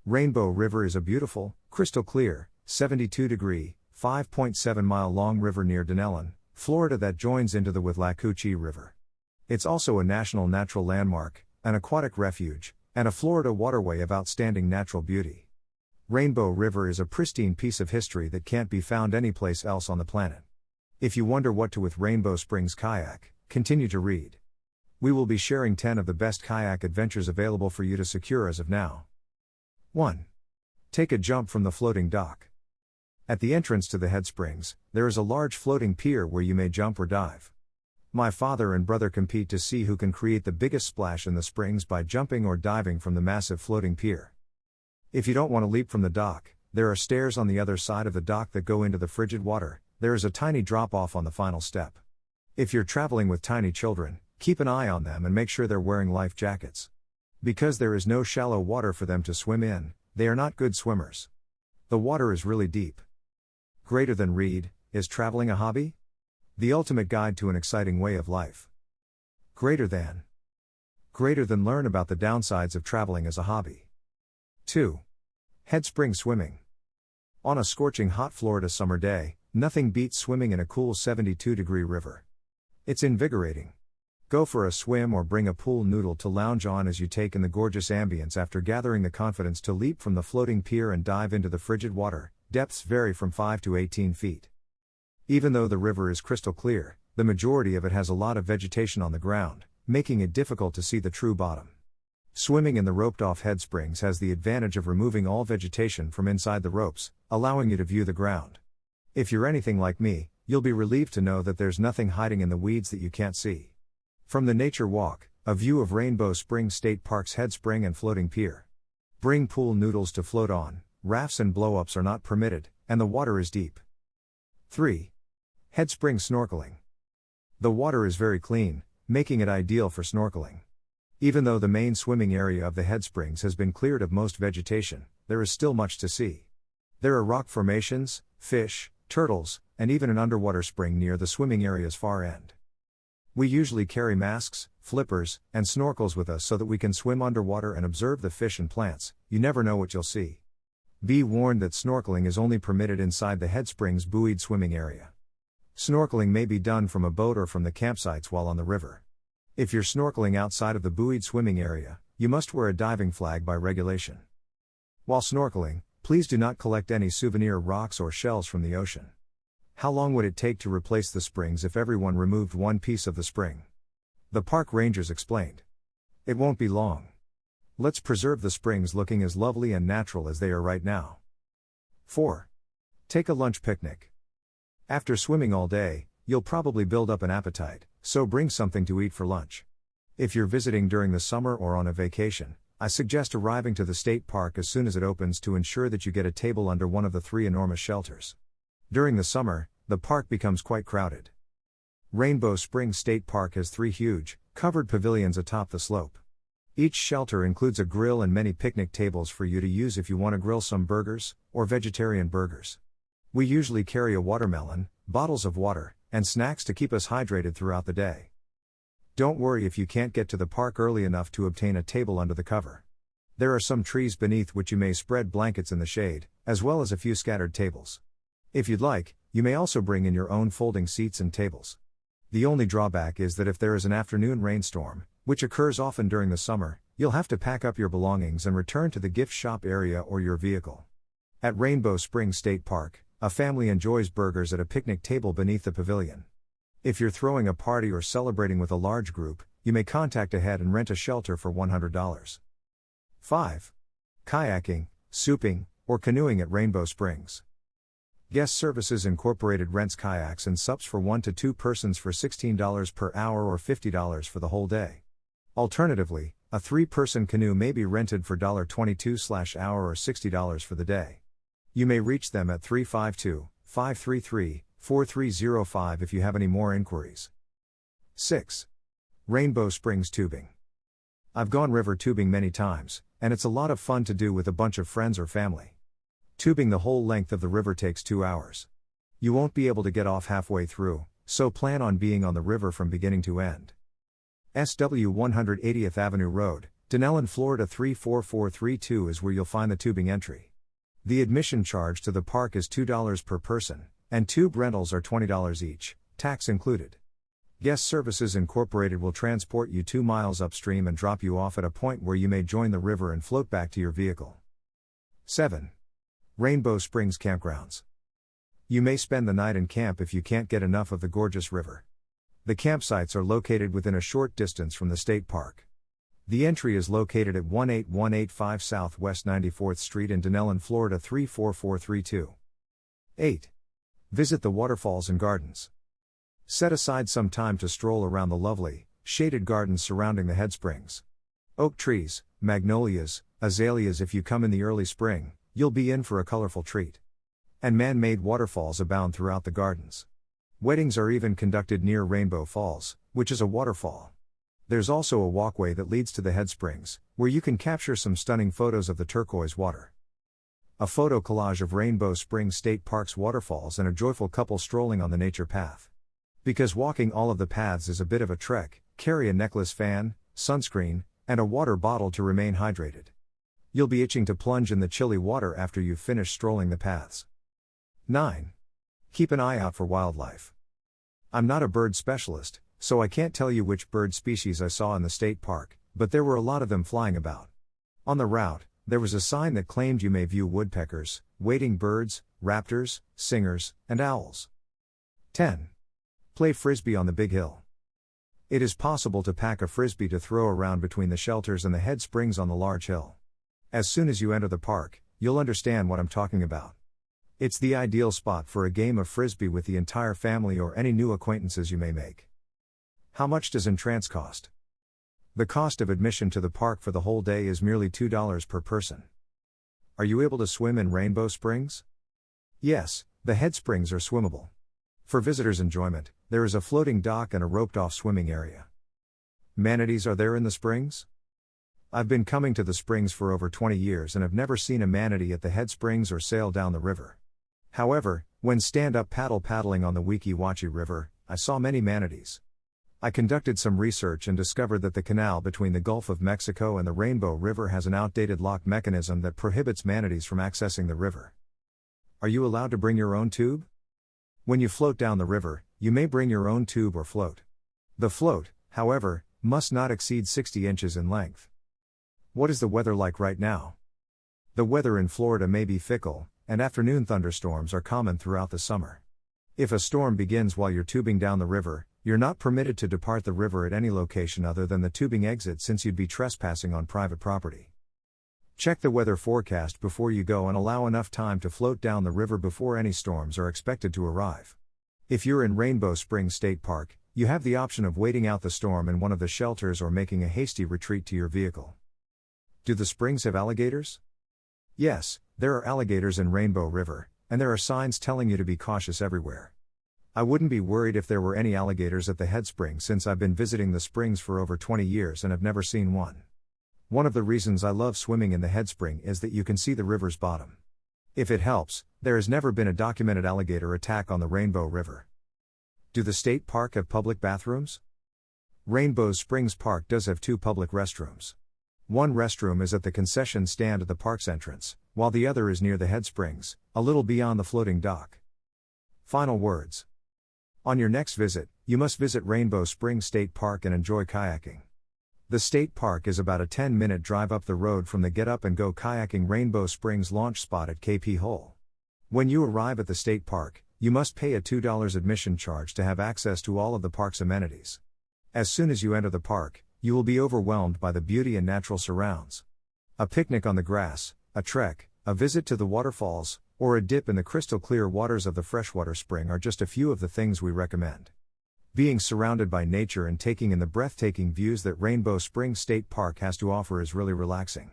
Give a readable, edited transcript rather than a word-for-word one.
Rainbow River is a beautiful, crystal clear, 72-degree, 5.7-mile-long river near Dunellen, Florida that joins into the Withlacoochee River. It's also a national natural landmark, an aquatic refuge, and a Florida waterway of outstanding natural beauty. Rainbow River is a pristine piece of history that can't be found anyplace else on the planet. If you wonder what to with Rainbow Springs Kayak, continue to read. We will be sharing 10 of the best kayak adventures available for you to secure as of now. 1. Take a jump from the floating dock. At the entrance to the head springs, there is a large floating pier where you may jump or dive. My father and brother compete to see who can create the biggest splash in the springs by jumping or diving from the massive floating pier. If you don't want to leap from the dock, there are stairs on the other side of the dock that go into the frigid water. There is a tiny drop-off on the final step. If you're traveling with tiny children, keep an eye on them and make sure they're wearing life jackets. Because there is no shallow water for them to swim in, they are not good swimmers. The water is really deep. Greater than read, is traveling a hobby? The ultimate guide to an exciting way of life. Greater than learn about the downsides of traveling as a hobby. 2. Head spring swimming. On a scorching hot Florida summer day, nothing beats swimming in a cool 72-degree river. It's invigorating. Go for a swim or bring a pool noodle to lounge on as you take in the gorgeous ambience after gathering the confidence to leap from the floating pier and dive into the frigid water. Depths vary from 5 to 18 feet. Even though the river is crystal clear, the majority of it has a lot of vegetation on the ground, making it difficult to see the true bottom. Swimming in the roped-off head springs has the advantage of removing all vegetation from inside the ropes, allowing you to view the ground. If you're anything like me, you'll be relieved to know that there's nothing hiding in the weeds that you can't see. From the Nature Walk, a view of Rainbow Springs State Park's head spring and floating pier. Bring pool noodles to float on, rafts and blow-ups are not permitted, and the water is deep. 3. Head spring snorkeling. The water is very clean, making it ideal for snorkeling. Even though the main swimming area of the head springs has been cleared of most vegetation, there is still much to see. There are rock formations, fish, turtles, and even an underwater spring near the swimming area's far end. We usually carry masks, flippers, and snorkels with us so that we can swim underwater and observe the fish and plants. You never know what you'll see. Be warned that snorkeling is only permitted inside the head springs buoyed swimming area. Snorkeling may be done from a boat or from the campsites while on the river. If you're snorkeling outside of the buoyed swimming area, you must wear a diving flag by regulation. While snorkeling, please do not collect any souvenir rocks or shells from the ocean. How long would it take to replace the springs if everyone removed one piece of the spring? The park rangers explained. It won't be long. Let's preserve the springs looking as lovely and natural as they are right now. 4. Take a lunch picnic. After swimming all day, you'll probably build up an appetite, so bring something to eat for lunch. If you're visiting during the summer or on a vacation, I suggest arriving to the state park as soon as it opens to ensure that you get a table under one of the 3 enormous shelters. During the summer, the park becomes quite crowded. Rainbow Springs State Park has 3 huge, covered pavilions atop the slope. Each shelter includes a grill and many picnic tables for you to use if you want to grill some burgers, or vegetarian burgers. We usually carry a watermelon, bottles of water, and snacks to keep us hydrated throughout the day. Don't worry if you can't get to the park early enough to obtain a table under the cover. There are some trees beneath which you may spread blankets in the shade, as well as a few scattered tables. If you'd like, you may also bring in your own folding seats and tables. The only drawback is that if there is an afternoon rainstorm, which occurs often during the summer, you'll have to pack up your belongings and return to the gift shop area or your vehicle. At Rainbow Springs State Park, a family enjoys burgers at a picnic table beneath the pavilion. If you're throwing a party or celebrating with a large group, you may contact ahead and rent a shelter for $100. 5. Kayaking, souping, or canoeing at Rainbow Springs. Guest Services Incorporated rents kayaks and sups for 1 to 2 persons for $16 per hour or $50 for the whole day. Alternatively, a 3-person canoe may be rented for $22/hour or $60 for the day. You may reach them at 352-533-4305 if you have any more inquiries. 6. Rainbow Springs tubing. I've gone river tubing many times, and it's a lot of fun to do with a bunch of friends or family. Tubing the whole length of the river takes 2 hours. You won't be able to get off halfway through, so plan on being on the river from beginning to end. SW 180th Avenue Road, Denellen, Florida 34432 is where you'll find the tubing entry. The admission charge to the park is $2 per person, and tube rentals are $20 each, tax included. Guest Services Incorporated will transport you 2 miles upstream and drop you off at a point where you may join the river and float back to your vehicle. 7. Rainbow Springs Campgrounds. You may spend the night in camp if you can't get enough of the gorgeous river. The campsites are located within a short distance from the state park. The entry is located at 18185 Southwest 94th Street in Denellen, Florida 34432. 8. Visit the waterfalls and gardens. Set aside some time to stroll around the lovely, shaded gardens surrounding the head springs. Oak trees, magnolias, azaleas. If you come in the early spring, you'll be in for a colorful treat. And man-made waterfalls abound throughout the gardens. Weddings are even conducted near Rainbow Falls, which is a waterfall. There's also a walkway that leads to the head springs, where you can capture some stunning photos of the turquoise water. A photo collage of Rainbow Springs State Park's waterfalls and a joyful couple strolling on the nature path. Because walking all of the paths is a bit of a trek, carry a necklace fan, sunscreen, and a water bottle to remain hydrated. You'll be itching to plunge in the chilly water after you've finished strolling the paths. 9. Keep an eye out for wildlife. I'm not a bird specialist, so I can't tell you which bird species I saw in the state park, but there were a lot of them flying about. On the route, there was a sign that claimed you may view woodpeckers, wading birds, raptors, singers, and owls. 10. Play frisbee on the big hill. It is possible to pack a frisbee to throw around between the shelters and the head springs on the large hill. As soon as you enter the park, you'll understand what I'm talking about. It's the ideal spot for a game of frisbee with the entire family or any new acquaintances you may make. How much does entrance cost? The cost of admission to the park for the whole day is merely $2 per person. Are you able to swim in Rainbow Springs? Yes, the head springs are swimmable. For visitors' enjoyment, there is a floating dock and a roped-off swimming area. Manatees are there in the springs? I've been coming to the springs for over 20 years and have never seen a manatee at the head springs or sail down the river. However, when stand-up paddling on the Weeki Wachee River, I saw many manatees. I conducted some research and discovered that the canal between the Gulf of Mexico and the Rainbow River has an outdated lock mechanism that prohibits manatees from accessing the river. Are you allowed to bring your own tube? When you float down the river, you may bring your own tube or float. The float, however, must not exceed 60 inches in length. What is the weather like right now? The weather in Florida may be fickle, and afternoon thunderstorms are common throughout the summer. If a storm begins while you're tubing down the river, you're not permitted to depart the river at any location other than the tubing exit, since you'd be trespassing on private property. Check the weather forecast before you go and allow enough time to float down the river before any storms are expected to arrive. If you're in Rainbow Springs State Park, you have the option of waiting out the storm in one of the shelters or making a hasty retreat to your vehicle. Do the springs have alligators? Yes, there are alligators in Rainbow River, and there are signs telling you to be cautious everywhere. I wouldn't be worried if there were any alligators at the head spring, since I've been visiting the springs for over 20 years and have never seen one. One of the reasons I love swimming in the head spring is that you can see the river's bottom. If it helps, there has never been a documented alligator attack on the Rainbow River. Do the state park have public bathrooms? Rainbow Springs Park does have 2 public restrooms. One restroom is at the concession stand at the park's entrance, while the other is near the head springs, a little beyond the floating dock. Final words. On your next visit, you must visit Rainbow Springs State Park and enjoy kayaking. The state park is about a 10-minute drive up the road from the Get Up and Go Kayaking Rainbow Springs launch spot at KP Hole. When you arrive at the state park, you must pay a $2 admission charge to have access to all of the park's amenities. As soon as you enter the park, you will be overwhelmed by the beauty and natural surrounds. A picnic on the grass, a trek, a visit to the waterfalls, or a dip in the crystal clear waters of the freshwater spring are just a few of the things we recommend. Being surrounded by nature and taking in the breathtaking views that Rainbow Springs State Park has to offer is really relaxing.